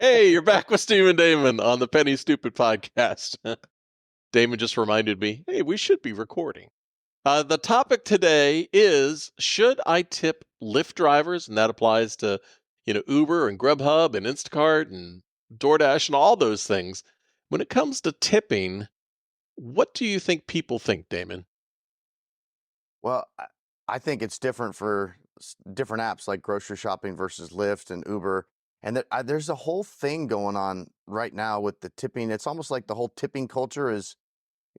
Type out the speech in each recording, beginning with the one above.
Hey, you're back with Steve and Damon on the Penny Stupid podcast. Damon just reminded me, hey, we should be recording. The topic today is, should I tip Lyft drivers? And that applies to, Uber and Grubhub and Instacart and DoorDash and all those things. When it comes to tipping, what do you think people think, Damon? Well, I think it's different for different apps like grocery shopping versus Lyft and Uber. And there's a whole thing going on right now with the tipping. It's almost like the whole tipping culture is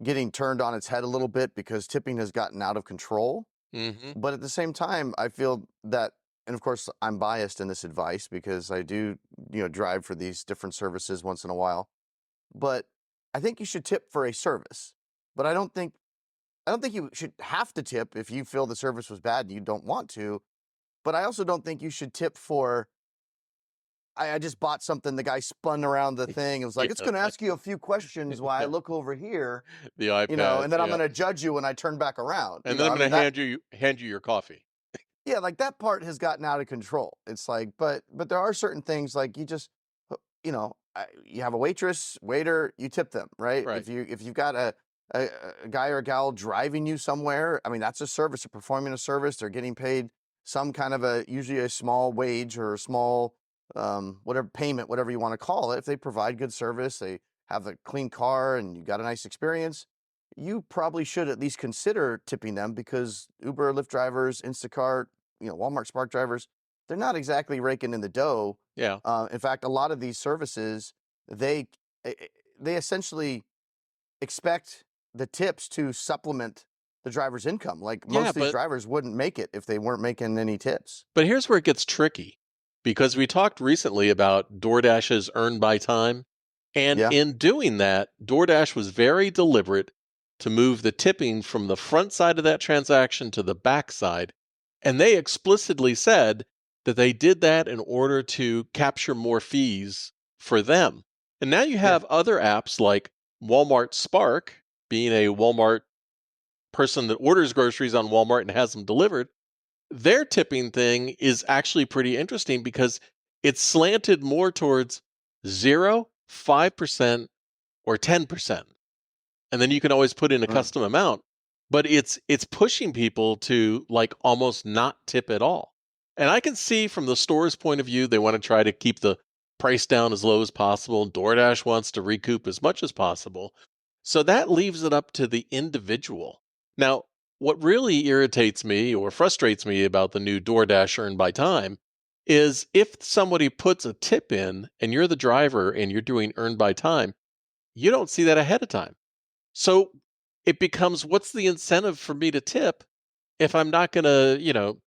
getting turned on its head a little bit because tipping has gotten out of control. Mm-hmm. But at the same time, I feel that, and of course, I'm biased in this advice because I do, drive for these different services once in a while. But I think you should tip for a service. But I don't think you should have to tip if you feel the service was bad and you don't want to. But I also don't think you should tip for, I just bought something, the guy spun around the thing. It was like, it's Yeah, going to ask you a few questions while I look over here, the iPad, and then I'm yeah. going to judge you when I turn back around. And then I'm I mean, going to that, hand you your coffee. yeah, like that part has gotten out of control. It's like, but there are certain things like you just, you have a waitress, waiter, you tip them, right? Right. If you've got a, a guy or a gal driving you somewhere, I mean, that's a service. They're performing a service. They're getting paid some kind of usually a small wage or a small, whatever payment, whatever you want to call it. If they provide good service, they have a clean car and you got a nice experience, you probably should at least consider tipping them because Uber, Lyft drivers, Instacart, Walmart Spark drivers, they're not exactly raking in the dough. Yeah. In fact, a lot of these services, they eh, eh, they essentially expect the tips to supplement the driver's income. Like most Yeah, of these but drivers wouldn't make it if they weren't making any tips. But here's where it gets tricky because we talked recently about DoorDash's earn by time. And Yeah, in doing that, DoorDash was very deliberate to move the tipping from the front side of that transaction to the back side. And they explicitly said that they did that in order to capture more fees for them. And now you yeah, have other apps like Walmart Spark, being a Walmart person that orders groceries on Walmart and has them delivered. Their tipping thing is actually pretty interesting because it's slanted more towards 0, 5%, or 10%. And then you can always put in a mm, custom amount, but it's pushing people to like almost not tip at all. And I can see from the store's point of view, they want to try to keep the price down as low as possible. DoorDash wants to recoup as much as possible. So that leaves it up to the individual. Now, what really irritates me or frustrates me about the new DoorDash Earn by Time is if somebody puts a tip in and you're the driver and you're doing Earn by Time, you don't see that ahead of time. So it becomes, what's the incentive for me to tip if I'm not going to,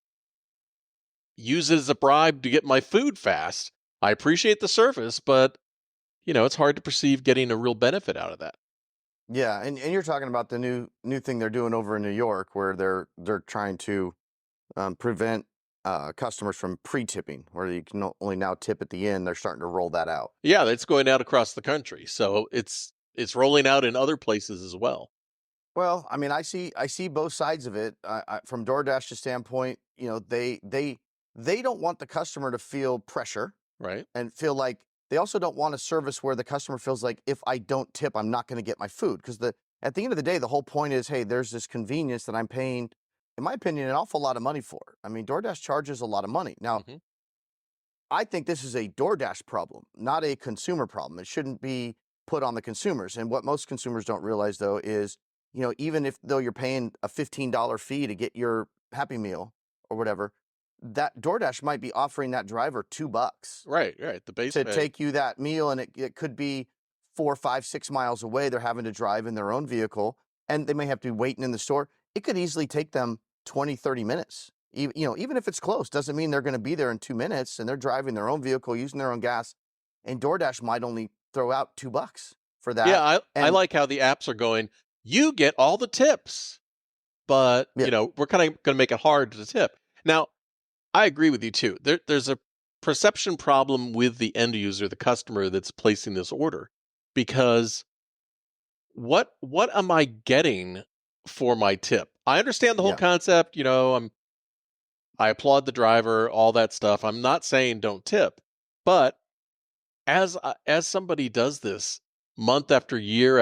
use it as a bribe to get my food fast? I appreciate the service, but it's hard to perceive getting a real benefit out of that. yeah. And you're talking about the new thing they're doing over in New York, where they're trying to prevent customers from pre-tipping, where you can only now tip at the end. They're starting to roll that out. Yeah, that's going out across the country. So it's rolling out in other places as well, Well, I mean, I see both sides of it. From DoorDash's standpoint, they don't want the customer to feel pressure right? and feel like they also don't want a service where the customer feels like if I don't tip, I'm not going to get my food. Because at the end of the day, the whole point is, hey, there's this convenience that I'm paying, in my opinion, an awful lot of money for. I mean, DoorDash charges a lot of money. Now, Hmm. I think this is a DoorDash problem, not a consumer problem. It shouldn't be put on the consumers. And what most consumers don't realize though is, even if though you're paying a $15 fee to get your Happy Meal or whatever, that DoorDash might be offering that driver $2 Right, right. The base to pay. take you that meal, and it could be 4, 5, 6 miles away. They're having to drive in their own vehicle, and they may have to be waiting in the store. It could easily take them 20, 30 minutes. Even if it's close, doesn't mean they're going to be there in 2 minutes, and they're driving their own vehicle, using their own gas, and DoorDash might only throw out $2 for Yeah, that. I And like how the apps are going, you get all the tips, but yeah, we're kind of going to make it hard to tip. Now, I agree with you too. There's a perception problem with the end user, the customer that's placing this order, because what am I getting for my tip? I understand the whole yeah, concept, I applaud the driver, all that stuff. I'm not saying don't tip, but as somebody does this month after year,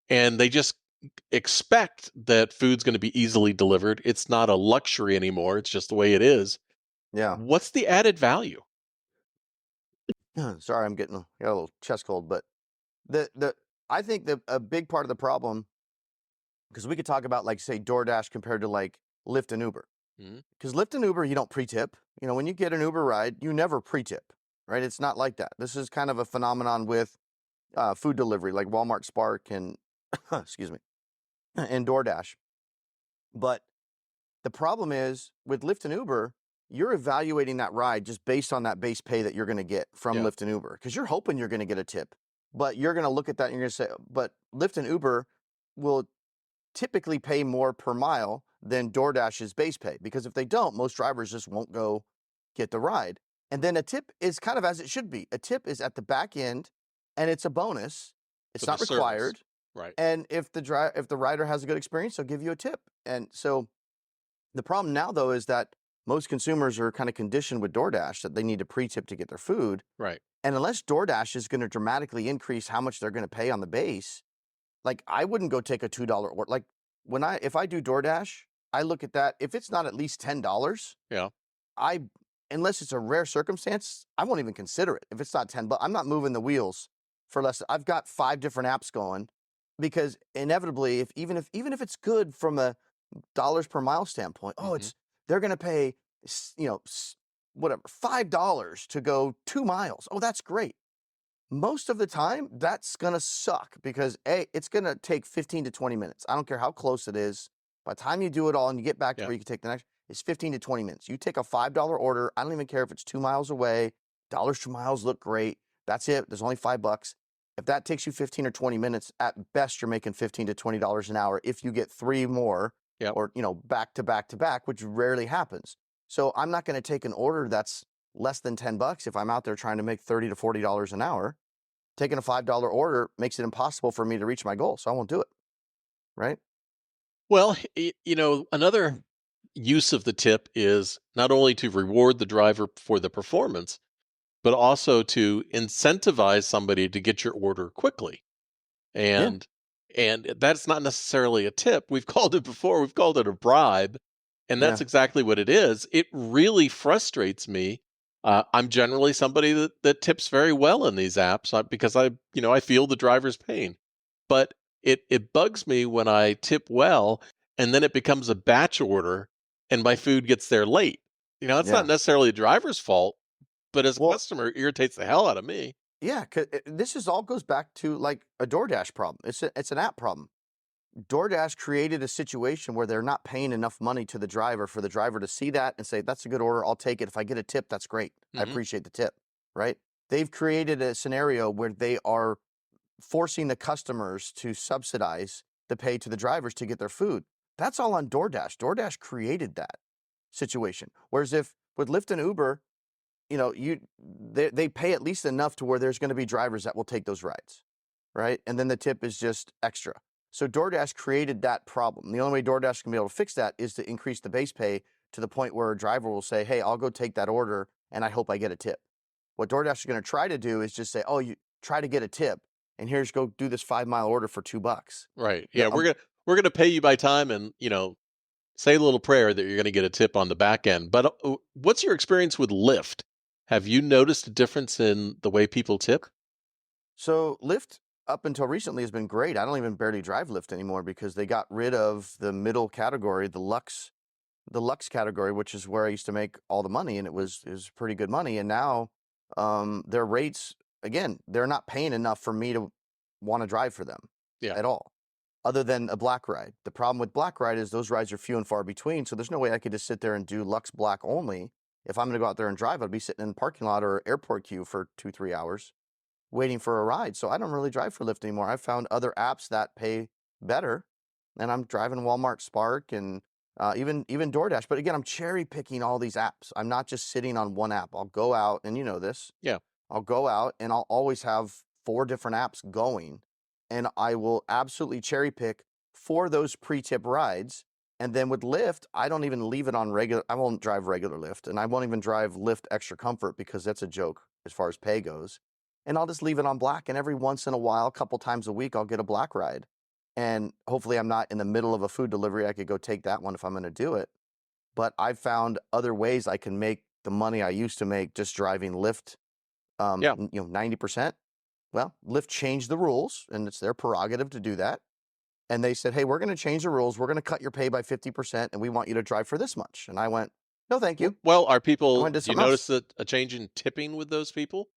and they just expect that food's going to be easily delivered. It's not a luxury anymore. It's just the way it is. Yeah. What's the added value? Sorry, got a little chest cold, but the I think that a big part of the problem, because we could talk about like say DoorDash compared to like Lyft and Uber. Mhm. Because Lyft and Uber, you don't pre-tip. You know, when you get an Uber ride, you never pre-tip, right? It's not like that. This is kind of a phenomenon with food delivery, like Walmart Spark and excuse me, and DoorDash. But the problem is with Lyft and Uber, you're evaluating that ride just based on that base pay that you're going to get from Yeah. Lyft and Uber because you're hoping you're going to get a tip. But you're going to look at that and you're going to say, but Lyft and Uber will typically pay more per mile than DoorDash's base pay because if they don't, most drivers just won't go get the ride. And then a tip is kind of as it should be. A tip is at the back end and it's a bonus. For It's the not service. required. Right. And if the rider has a good experience, they'll give you a tip. And so the problem now, though, is that most consumers are kind of conditioned with DoorDash that they need to pre-tip to get their food. Right. And unless DoorDash is going to dramatically increase how much they're going to pay on the base, like I wouldn't go take a $2 order. Like if I do DoorDash, I look at that. If it's not at least $10, Yeah. I unless it's a rare circumstance, I won't even consider it. If it's not 10 bucks, I'm not moving the wheels for less. I've got 5 different apps going because inevitably, even if it's good from a dollars per mile standpoint, oh, Mhm. it's they're going to pay, whatever, $5 to go 2 miles. Oh, that's great. Most of the time, that's going to suck because it's going to take 15 to 20 minutes. I don't care how close it is. By the time you do it all and you get back to Yeah. where you can take the next, it's 15 to 20 minutes. You take a $5 order. I don't even care if it's 2 miles away. Dollars to miles look great. That's it. There's only $5. If that takes you 15 or 20 minutes, at best, you're making 15 to $20 an hour. If you get 3 more Yep. or, back to back to back, which rarely happens. So I'm not going to take an order that's less than 10 bucks if I'm out there trying to make $30 to $40 an hour. Taking a $5 order makes it impossible for me to reach my goal, so I won't do it, right? Well, another use of the tip is not only to reward the driver for the performance, but also to incentivize somebody to get your order quickly. Yeah, And that's not necessarily a tip. We've called it before. We've called it a bribe, and that's yeah, exactly what it is. It really frustrates me. I'm generally somebody that tips very well in these apps because I feel the driver's pain. But it bugs me when I tip well and then it becomes a batch order and my food gets there late. It's not yeah. necessarily the driver's fault, but as a Well, customer, it irritates the hell out of me. yeah, 'cause this is all goes back to like a DoorDash problem. It's an app problem. DoorDash created a situation where they're not paying enough money to the driver for the driver to see that and say, "That's a good order. I'll take it. If I get a tip, that's great. I Hmm. appreciate the tip." Right? They've created a scenario where they are forcing the customers to subsidize the pay to the drivers to get their food. That's all on DoorDash. DoorDash created that situation. Whereas if with Lyft and Uber, they pay at least enough to where there's going to be drivers that will take those rides, right? And then the tip is just extra. So DoorDash created that problem. The only way DoorDash can be able to fix that is to increase the base pay to the point where a driver will say, "Hey, I'll go take that order and I hope I get a tip." What DoorDash is going to try to do is just say, "Oh, you try to get a tip and here's go do this 5 mile order for $2." Right. The Yeah, we're gonna pay you by time and, say a little prayer that you're gonna get a tip on the back end. But, what's your experience with Lyft? Have you noticed a difference in the way people tip? So Lyft up until recently has been great. I don't even barely drive Lyft anymore because they got rid of the middle category, the Lux category, which is where I used to make all the money, and it was pretty good money. And now, their rates again, they're not paying enough for me to want to drive for them Yeah. at all, other than a black ride. The problem with black ride is those rides are few and far between, so there's no way I could just sit there and do Lux Black only. If I'm going to go out there and drive, I'd be sitting in the parking lot or airport queue for 2 3 hours waiting for a ride. So I don't really drive for Lyft anymore. I've found other apps that pay better, and I'm driving Walmart Spark and even DoorDash. But again, I'm cherry picking all these apps. I'm not just sitting on one app. I'll go out, and you know this. Yeah. I'll go out and I'll always have 4 different apps going, and I will absolutely cherry pick for those pre-tip rides. And then with Lyft, I don't even leave it on regular. I won't drive regular Lyft, and I won't even drive Lyft Extra Comfort because that's a joke. as far as pay goes, and I'll just leave it on black. And every once in a while, a couple times a week, I'll get a black ride. And hopefully, I'm not in the middle of a food delivery. I could go take that one if I'm going to do it. But I've found other ways I can make the money I used to make just driving Lyft. Yeah. 90%. Well, Lyft changed the rules, and it's their prerogative to do that. And they said, "Hey, we're going to change the rules. We're going to cut your pay by 50%, and we want you to drive for this much." And I went, "No, thank you. Well, are I people want to do do you something else." notice a change in tipping with those people?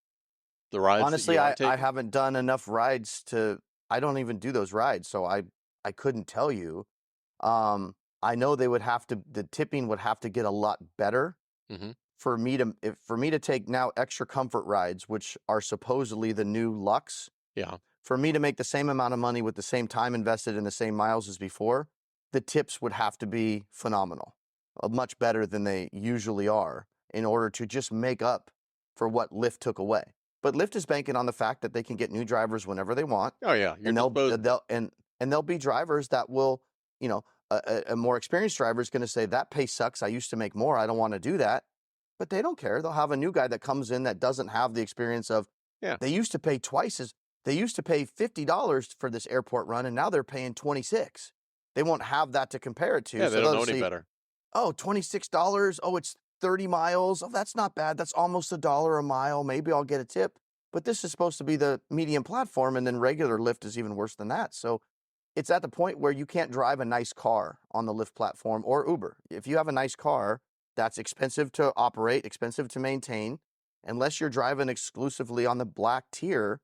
The rides that Honestly, you are I taking? haven't done enough rides to. I don't even do those rides, so I couldn't tell you. I know they would have to. The tipping would have to get a lot better Mhm. for me to take now extra comfort rides, which are supposedly the new Lux. Yeah. For me to make the same amount of money with the same time invested in the same miles as before, the tips would have to be phenomenal, much better than they usually are in order to just make up for what Lyft took away. But Lyft is banking on the fact that they can get new drivers whenever they want, Oh, yeah, you're and disposable. they'll be drivers that will, you know, a more experienced driver is going to say that pay sucks. I used to make more. I don't want to do that, but they don't care. They'll have a new guy that comes in that doesn't have the experience of. Yeah. They used to pay twice as they used to pay $50 for this airport run, and now they're paying 26. They won't have that to compare it to, Yeah, they so don't they'll know just any say, better. "Oh, $26. Oh, it's 30 miles. Oh, that's not bad. That's almost $1 a mile. Maybe I'll get a tip." But this is supposed to be the medium platform, and then regular Lyft is even worse than that. So it's at the point where you can't drive a nice car on the Lyft platform or Uber. If you have a nice car, that's expensive to operate, expensive to maintain. Unless you're driving exclusively on the black tier,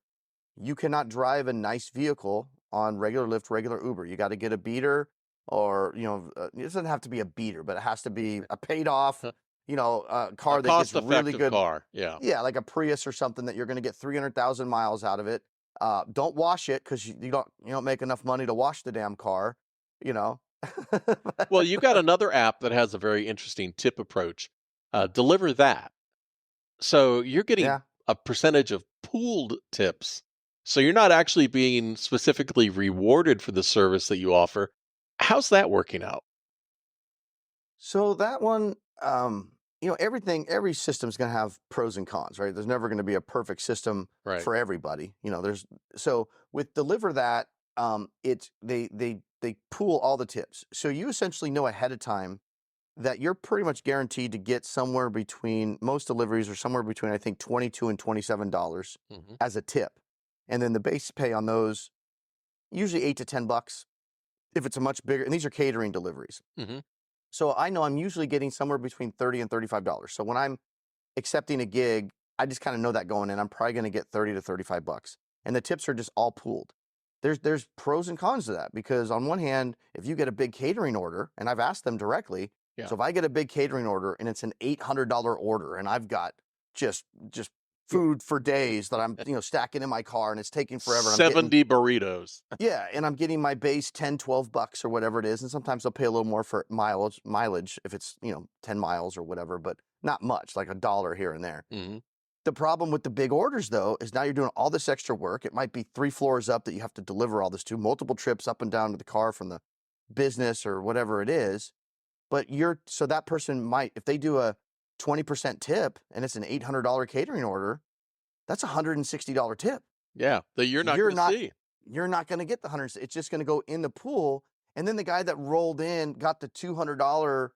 you cannot drive a nice vehicle on regular Lyft, regular Uber. You got to get a beater, or it doesn't have to be a beater, but it has to be a paid off, A car that gets really cost-effective good. car, yeah. Yeah, like a Prius or something that you're going to get 300,000 miles out of it. Don't wash it because you don't make enough money to wash the damn car, you know. Well, you got another app that has a very interesting tip approach, DeliverThat. So you're getting Yeah. a percentage of pooled tips. So you're not actually being specifically rewarded for the service that you offer. How's that working out? So that one, every system's going to have pros and cons, right? There's never going to be a perfect system Right. for everybody. There's so with Deliver That, it's they pool all the tips. So you essentially know ahead of time that you're pretty much guaranteed to get somewhere between most deliveries are somewhere between I think $22 and $27 Mhm. as a tip, and then the base pay on those usually $8 to $10 if it's a much bigger. And these are catering deliveries. Mhm. So I know I'm usually getting somewhere between $30 and $35. So when I'm accepting a gig, I just kind of know that going in. I'm probably going to get 30 to $35. And the tips are just all pooled. There's pros and cons to that because on one hand, if you get a big catering order, and I've asked them directly, Yeah. so if I get a big catering order and it's an $800 order and I've got just food for days that I'm stacking in my car and it's taking forever, I'm getting. 70 burritos. Yeah, and I'm getting my base 10, $12 or whatever it is, and sometimes I'll pay a little more for mileage if it's, 10 miles or whatever, but not much, like $1 here and there. Mhm. The problem with the big orders though is now you're doing all this extra work. It might be 3 floors up that you have to deliver all this to, multiple trips up and down to the car from the business or whatever it is. But so that person might, if they do a 20% tip and it's an $800 catering order, that's a $160 tip. Yeah, that you're not You're gonna not see. you're not going to get the 100. It's just going to go in the pool. And then the guy that rolled in got the $200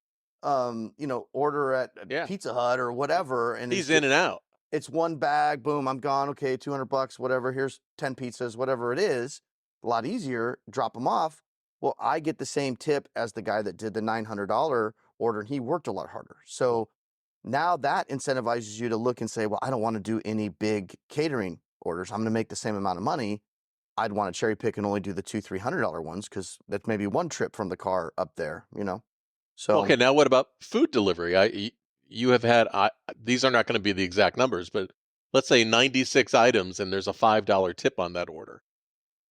order at Yeah. Pizza Hut or whatever, and He's in and out. it's one bag, boom, I'm gone. Okay, $200, whatever. Here's 10 pizzas, whatever it is. A lot easier, drop them off. Well, I get the same tip as the guy that did the $900 order, and he worked a lot harder. So now that incentivizes you to look and say, well, I don't want to do any big catering orders. I'm going to make the same amount of money. I'd want to cherry pick and only do the $200-300 ones because that's maybe one trip from the car up there. Well, So okay, now what about food delivery? You have had these are not going to be the exact numbers, but let's say 96 items and there's a $5 tip on that order.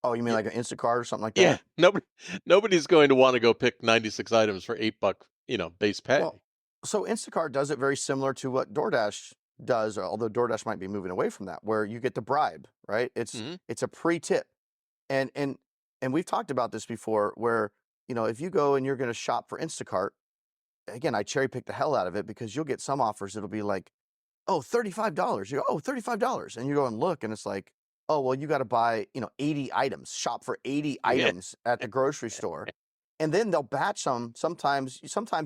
oh, you mean Y- like an Instacart or something like Yeah, that? nobody's going to want to go pick 96 items for $8, base pay. Well, so Instacart does it very similar to what DoorDash does, although DoorDash might be moving away from that, where you get the bribe, right? It's Mhm. it's a pre-tip. And and and we've talked about this before where, if you go and you're going to shop for Instacart, again, I cherry pick the hell out of it because you'll get some offers that'll be like "Oh, $35." You go, "Oh, $35." And you go and look, and it's like, "Oh, well, you gotta buy, 80 items, shop for 80 Yeah. items at the grocery store." And then they'll batch them. Sometimes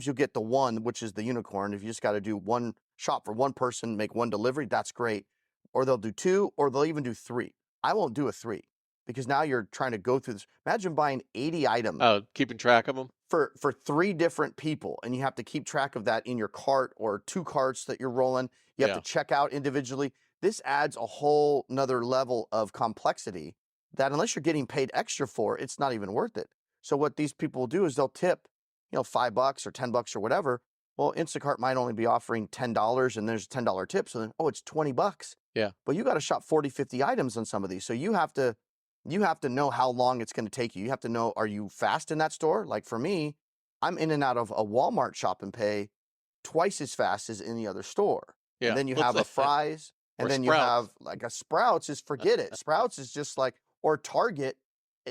you'll get the one, which is the unicorn. If you just gotta do one shop for one person, make one delivery, that's great. Or they'll do 2, or they'll even do 3. I won't do a 3 because now you're trying to go through this. Imagine buying 80 items Oh, keeping track of them. for 3 different people, and you have to keep track of that in your cart or 2 carts that you're rolling. You have to Yeah. check out individually. This adds a whole 'nother level of complexity that unless you're getting paid extra for, it's not even worth it. So what these people will do is they'll tip, $5 or $10 or whatever. Well, Instacart might only be offering $10 and there's a $10 tip, so then, oh, it's $20. Yeah. But you gotta shop 40, 50 items on some of these. So you have to know how long it's going to take you. You have to know, are you fast in that store? Like for me, I'm in and out of a Walmart shop and pay twice as fast as any other store. And Yeah. then you Let's have a say Fry's, and or then you Sprouts. have like a Sprouts is forget it. Sprouts is just like, or Target,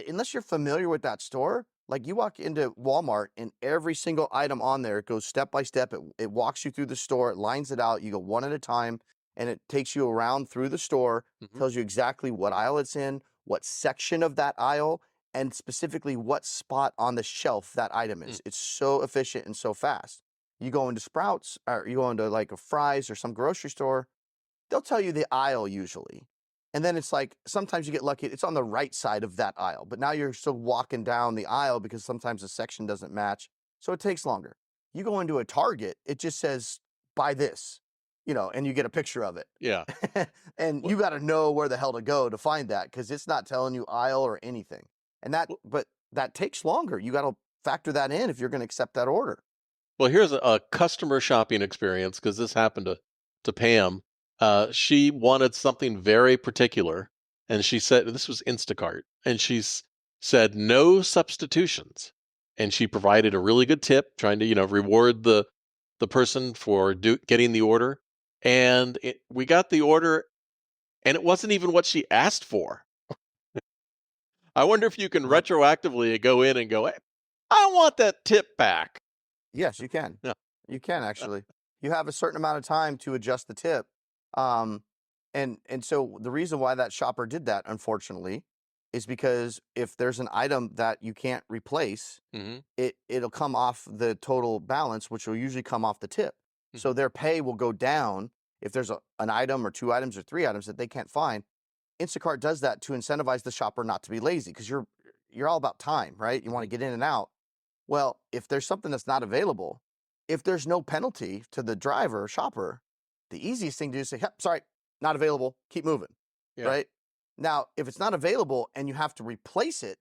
unless you're familiar with that store, like you walk into Walmart and every single item on there, it goes step by step. It walks you through the store, it lines it out. You go one at a time, and it takes you around through the store, Mhm. tells you exactly what aisle it's in, what section of that aisle, and specifically what spot on the shelf that item Mm. is. It's so efficient and so fast. You go into Sprouts or you go into like a Fry's or some grocery store, they'll tell you the aisle usually. And then it's like sometimes you get lucky, it's on the right side of that aisle, but now you're still walking down the aisle because sometimes the section doesn't match. So it takes longer. You go into a Target, it just says, buy this, and you get a picture of it. Yeah. And Well, you got to know where the hell to go to find that because it's not telling you aisle or anything. well, But that takes longer. You got to factor that in if you're going to accept that order. well, here's a customer shopping experience because this happened to Pam. She wanted something very particular, and she said this was Instacart, and said no substitutions, and she provided a really good tip, trying to reward the person for getting the order, and we got the order, and it wasn't even what she asked for. I wonder if you can Uh-huh. retroactively go in and go, hey, I want that tip back. Yes, you can. Yeah. You can actually. You have a certain amount of time to adjust the tip. Um, and so the reason why that shopper did that, unfortunately, is because if there's an item that you can't replace, Hmm. it'll come off the total balance, which will usually come off the tip. So their pay will go down if there's an item or 2 items or 3 items that they can't find. Instacart does that to incentivize the shopper not to be lazy because you're all about time, right? You want to get in and out. Well, if there's something that's not available, if there's no penalty to the driver or shopper, the easiest thing to do is say, "Yep, sorry, not available. Keep moving." Yeah. Right? Now, if it's not available and you have to replace it,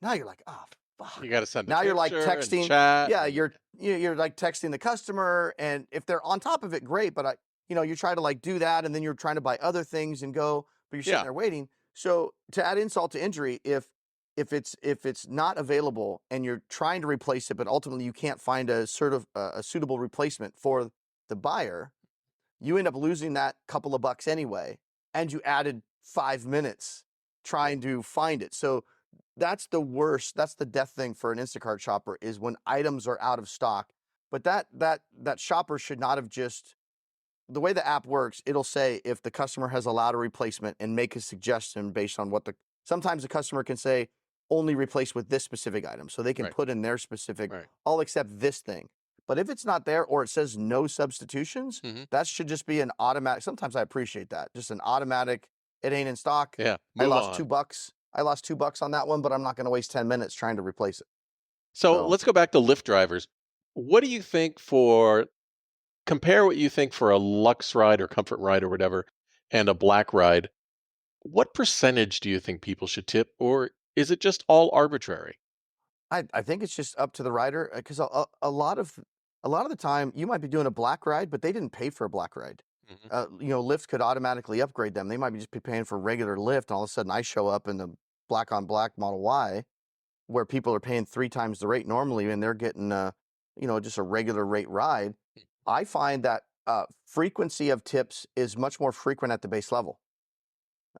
now you're like, "Oh, You fuck." got to send a Now you're like picture and texting, chat. yeah, And you're like texting the customer, and if they're on top of it, great. But you try to like do that, and then you're trying to buy other things and go, but you're sitting yeah. there waiting. So to add insult to injury, if it's not available and you're trying to replace it, but ultimately you can't find a suitable replacement for the buyer, you end up losing that couple of bucks anyway, and you added 5 minutes Well, trying to find it. So that's the worst. That's the death thing for an Instacart shopper is when items are out of stock. But that shopper should not have just the way the app works, it'll say if the customer has allowed a replacement and make a suggestion based on sometimes the customer can say only replace with this specific item. So they can right. put in their specific, Right. I'll accept this thing. But if it's not there or it says no substitutions, Hmm. that should just be an automatic. Sometimes I appreciate that. Just an automatic, it ain't in stock. Yeah. I Move lost on. $2. I lost $2 on that one, but I'm not going to waste 10 minutes trying to replace it. So So let's go back to Lyft drivers. What do you think for compare what you think for a Lux ride or Comfort ride or whatever and a Black ride? What percentage do you think people should tip, or is it just all arbitrary? I think it's just up to the rider because a lot of the time you might be doing a black ride, but they didn't pay for a black ride. Hmm. Lyft could automatically upgrade them. They might be just be paying for regular Lyft, and all of a sudden I show up in the black on black Model Y, where people are paying 3 times the rate normally, and they're getting just a regular rate ride. I find that frequency of tips is much more frequent at the base level.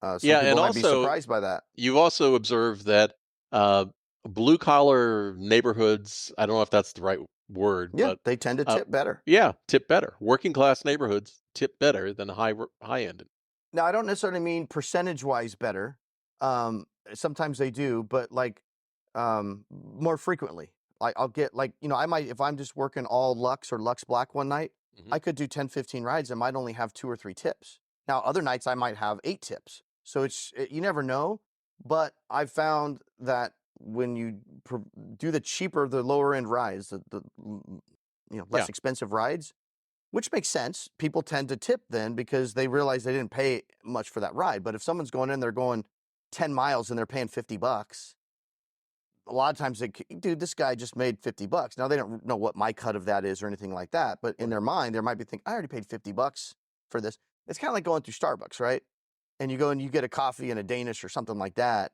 Some Yeah, people and might be also surprised by that. you've also observed that blue collar neighborhoods, I don't know if that's the right word, Yeah, but they tend to uh, tip better. yeah, tip better. Working class neighborhoods tip better than high end. Now, I don't necessarily mean percentage-wise better. Sometimes they do, but, like, more frequently. Like, I'll get, like, I might if I'm just working all Lux or Lux Black one night, Hmm. I could do 10, 15 rides and might only have 2 or 3 tips. Now, other nights, I might have 8 tips. So you never know, but I've found that when you do the cheaper, the lower end rides, Yeah, less expensive rides, which makes sense. People tend to tip then because they realize they didn't pay much for that ride. But if someone's going in, they're going 10 miles and they're paying $50, a lot of times dude, this guy just made $50. Now they don't know what my cut of that is or anything like that. But in right. their mind, they might be thinking, I already paid $50 for this. It's kind of like going through Starbucks, right? And you go and you get a coffee and a Danish or something like that.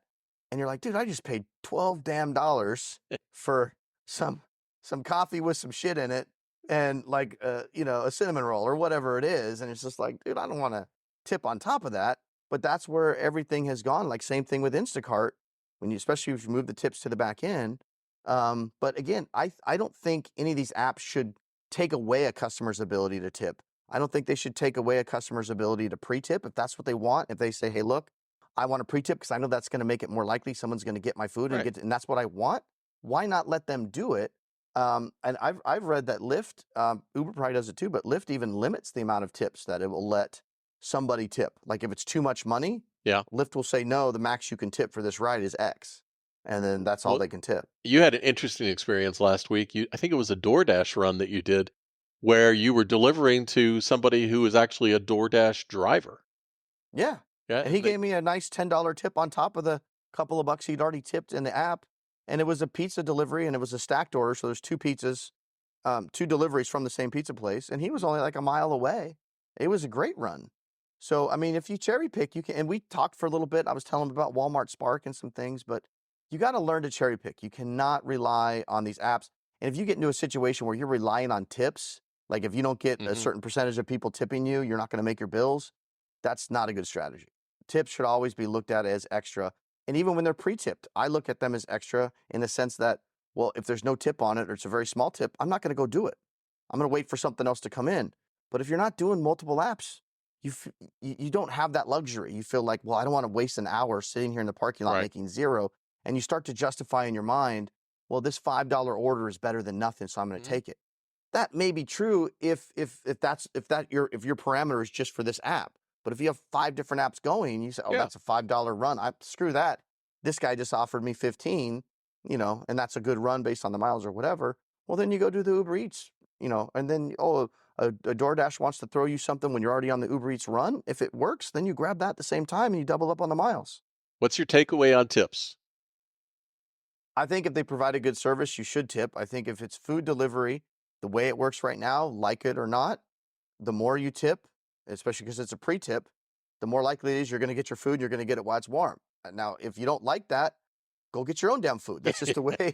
And you're like, dude, I just paid 12 damn dollars for some some coffee with some shit in it and like a cinnamon roll or whatever it is. And it's just like, dude, I don't want to tip on top of that. But that's where everything has gone. Like same thing with Instacart, when you especially if you move the tips to the back end. But again, I don't think any of these apps should take away a customer's ability to tip. I don't think they should take away a customer's ability to pre-tip if that's what they want. If they say, "Hey, look, I want to pre-tip because I know that's going to make it more likely someone's going to get my food Right. and that's what I want." Why not let them do it? And I've read that Lyft, Uber probably does it too, but Lyft even limits the amount of tips that it will let somebody tip. Like if it's too much money, Yeah. Lyft will say, "No, the max you can tip for this ride is X," and then that's all Well, they can tip. you had an interesting experience last week. I think it was a DoorDash run that you did where you were delivering to somebody who was actually a DoorDash driver. Yeah. Yeah. And he gave me a nice $10 tip on top of the couple of bucks he'd already tipped in the app. And it was a pizza delivery and it was a stacked order. So there's 2 pizzas, 2 deliveries from the same pizza place. And he was only like a mile away. It was a great run. So, I mean, if you cherry pick, you can, and we talked for a little bit. I was telling him about Walmart Spark and some things, but you got to learn to cherry pick. You cannot rely on these apps. And if you get into a situation where you're relying on tips, like if you don't get a Hmm. certain percentage of people tipping you, you're not going to make your bills. That's not a good strategy. Tips should always be looked at as extra. And even when they're pre-tipped, I look at them as extra in the sense that, well, if there's no tip on it or it's a very small tip, I'm not going to go do it. I'm going to wait for something else to come in. But if you're not doing multiple apps, you don't have that luxury. You feel like, well, I don't want to waste an hour sitting here in the parking lot Right. making zero. And you start to justify in your mind, well, this $5 order is better than nothing, so I'm going to Hmm. take it. That may be true if your parameter is just for this app. But if you have 5 different apps going and you say, "Oh, Yeah. that's a $5 run. I screw that. This guy just offered me 15, and that's a good run based on the miles or whatever." Well, then you go do the Uber Eats, and then a DoorDash wants to throw you something when you're already on the Uber Eats run. If it works, then you grab that at the same time and you double up on the miles. What's your takeaway on tips? I think if they provide a good service, you should tip. I think if it's food delivery, the way it works right now, like it or not, the more you tip, especially because it's a pre-tip, the more likely it is you're going to get your food. You're going to get it while it's warm. Now, if you don't like that, go get your own damn food. That's just the way.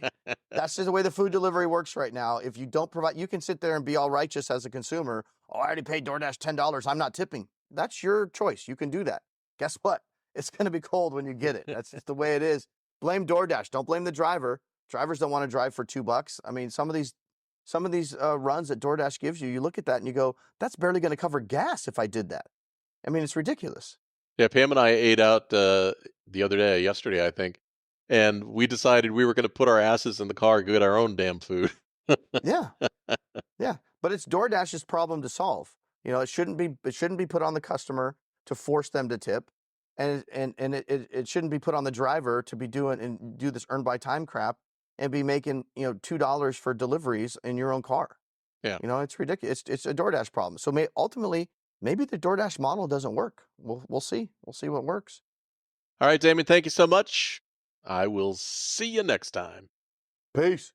That's just the way the food delivery works right now. If you don't provide, you can sit there and be all righteous as a consumer. Oh, I already paid DoorDash $10. I'm not tipping. That's your choice. You can do that. Guess what? It's going to be cold when you get it. That's just the way it is. Blame DoorDash. Don't blame the driver. Drivers don't want to drive for $2. I mean, some of these runs that DoorDash gives you, you look at that and you go, that's barely going to cover gas if I did that. I mean, it's ridiculous. Yeah, Pam and I ate out the other day, yesterday, I think, and we decided we were going to put our asses in the car and get our own damn food. Yeah. Yeah, but it's DoorDash's problem to solve. It shouldn't be put on the customer to force them to tip, and it shouldn't be put on the driver to be doing and do this earn by time crap and be making $2 for deliveries in your own car. Yeah. It's ridiculous. It's a DoorDash problem. So ultimately, maybe the DoorDash model doesn't work. We'll see. We'll see what works. All right, Damon, thank you so much. I will see you next time. Peace.